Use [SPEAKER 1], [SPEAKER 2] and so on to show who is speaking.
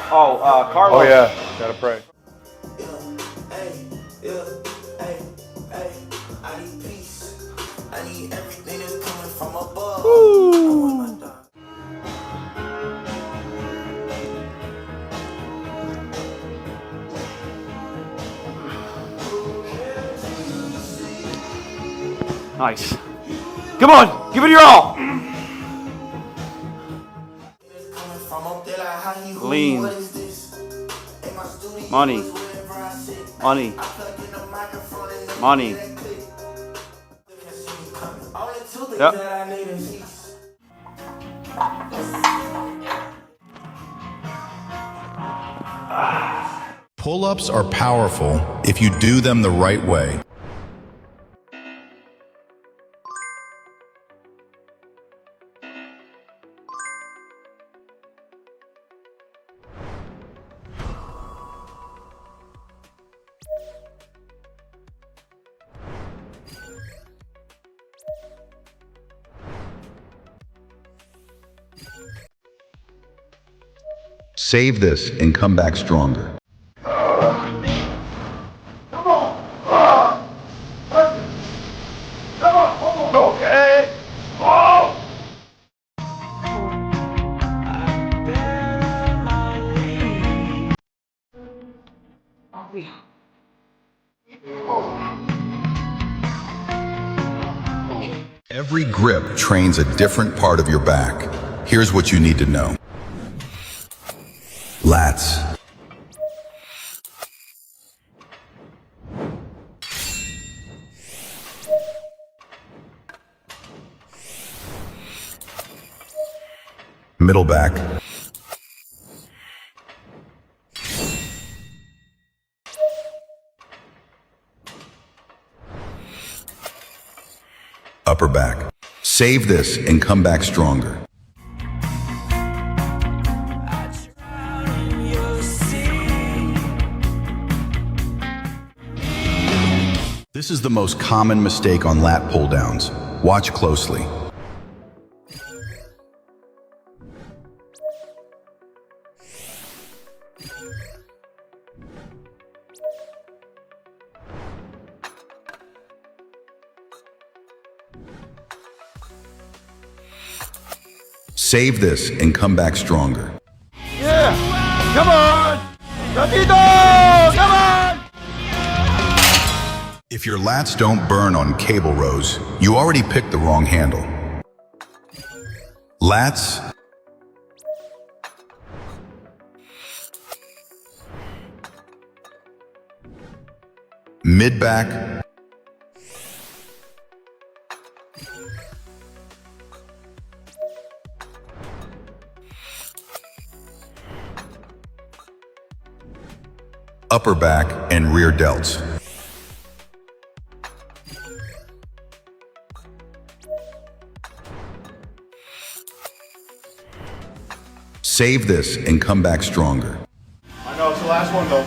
[SPEAKER 1] Oh, Carlos.
[SPEAKER 2] Oh yeah, gotta pray.
[SPEAKER 1] Woo. Nice. Come on, give it your all. Lean. Money. Money. Money. Yep.
[SPEAKER 3] Pull-ups are powerful if you do them the right way. Save this and come back stronger.
[SPEAKER 2] Okay. Oh.
[SPEAKER 3] Every grip trains a different part of your back. Here's what you need to know. Lats. Middle back. Upper back. Save this and come back stronger. This is the most common mistake on lat pull downs. Watch closely. Save this and come back stronger.
[SPEAKER 2] Yeah. Come on. Ratito. Come on.
[SPEAKER 3] If your lats don't burn on cable rows, you already picked the wrong handle. Lats. Mid back. Upper back and rear delts. Save this and come back stronger.
[SPEAKER 2] I know it's the last one though.